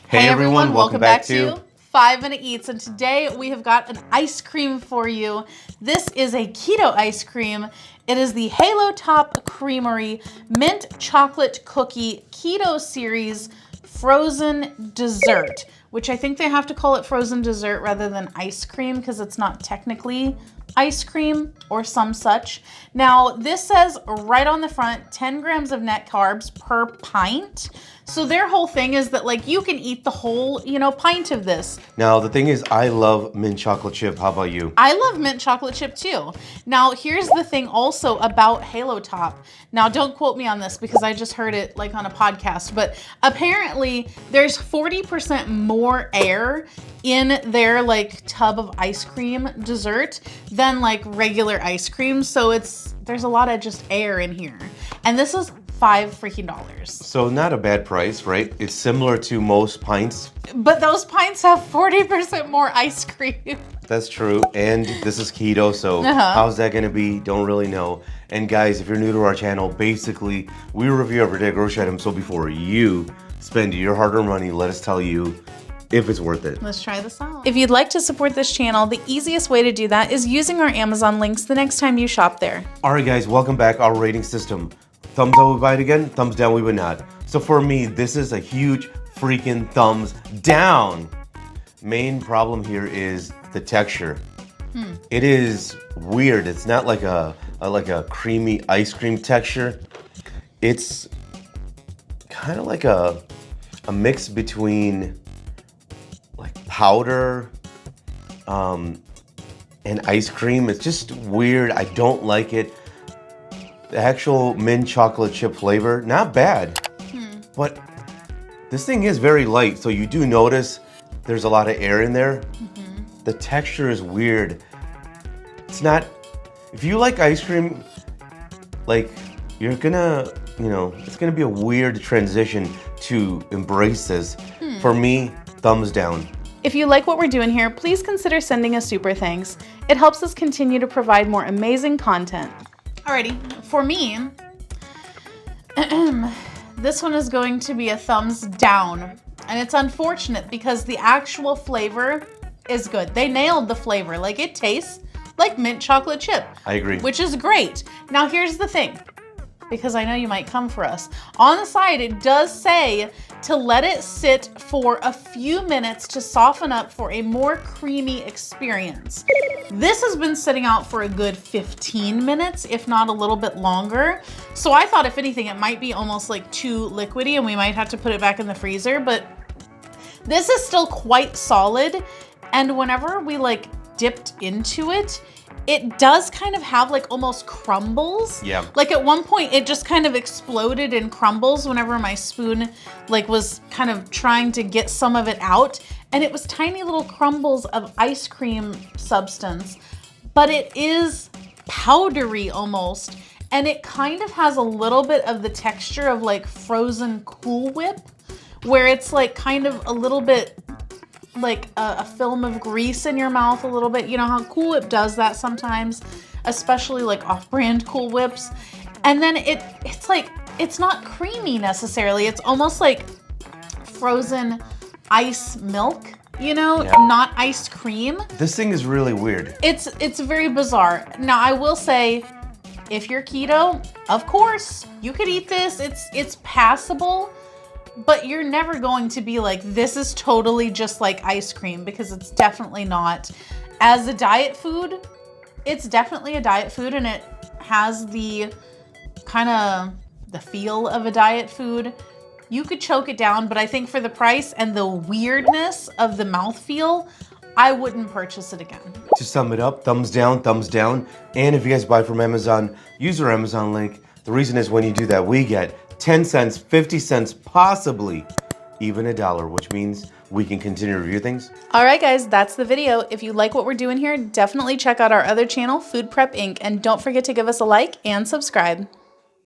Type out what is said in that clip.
Hey everyone, welcome back to 5 Minute Eats, and today we have got an ice cream for you. This is a keto ice cream. It is the Halo Top Creamery Mint Chocolate Cookie Keto Series Frozen Dessert, which I think they have to call it frozen dessert rather than ice cream because it's not technically ice cream or some such. Now, this says right on the front, 10 grams of net carbs per pint. So their whole thing is that like you can eat the whole, pint of this. Now, the thing is, I love mint chocolate chip. How about you? I love mint chocolate chip too. Now, here's the thing also about Halo Top. Now, don't quote me on this because I just heard it like on a podcast, but apparently there's 40% more air in their like tub of ice cream dessert than like regular ice cream. So there's a lot of just air in here. And this is $5 freaking. So not a bad price, right? It's similar to most pints. But those pints have 40% more ice cream. That's true. And this is keto, so how's that gonna be? Don't really know. And guys, if you're new to our channel, basically we review everyday grocery items. So before you spend your hard-earned money, let us tell you if it's worth it. Let's try this out. If you'd like to support this channel, the easiest way to do that is using our Amazon links the next time you shop there. All right, guys, welcome back. Our rating system. Thumbs up, we buy it again. Thumbs down, we would not. So for me, this is a huge freaking thumbs down. Main problem here is the texture. It is weird. It's not like a creamy ice cream texture. It's kind of like a mix between like powder and ice cream. It's just weird. I don't like it. The actual mint chocolate chip flavor, not bad, but this thing is very light, so you do notice there's a lot of air in there. The texture is weird. It's not, if you like ice cream, like you're gonna, it's gonna be a weird transition to embrace this. For me, thumbs down. If you like what we're doing here, please consider sending a super thanks. It helps us continue to provide more amazing content. Alrighty, for me, this one is going to be a thumbs down. And it's unfortunate because the actual flavor is good. They nailed the flavor. Like, it tastes like mint chocolate chip. I agree. Which is great. Now, here's the thing, because I know you might come for us. On the side, it does say to let it sit for a few minutes to soften up for a more creamy experience. This has been sitting out for a good 15 minutes, if not a little bit longer. So I thought if anything, it might be almost like too liquidy and we might have to put it back in the freezer, but this is still quite solid. And whenever we like dipped into it, it does kind of have like almost crumbles. Yeah. Like at one point it just kind of exploded in crumbles whenever my spoon like was kind of trying to get some of it out. And it was tiny little crumbles of ice cream substance, but it is powdery almost. And it kind of has a little bit of the texture of like frozen Cool Whip, where it's like kind of a little bit like a film of grease in your mouth a little bit. You know how Cool Whip does that sometimes, especially like off-brand Cool Whips. And then it's like, it's not creamy necessarily. It's almost like frozen ice milk, not ice cream. This thing is really weird. It's very bizarre. Now, I will say, if you're keto, of course, you could eat this. It's passable. But you're never going to be like, this is totally just like ice cream, because it's definitely not. As a diet food, it's definitely a diet food, and it has the kind of the feel of a diet food. You could choke it down, but I think for the price and the weirdness of the mouthfeel, I wouldn't purchase it again. To sum it up, thumbs down, thumbs down. And if you guys buy from Amazon, use our Amazon link. The reason is when you do that, we get 10 cents, 50 cents, possibly even $1, which means we can continue to review things. All right, guys, that's the video. If you like what we're doing here, definitely check out our other channel, Food Prep Inc. And don't forget to give us a like and subscribe.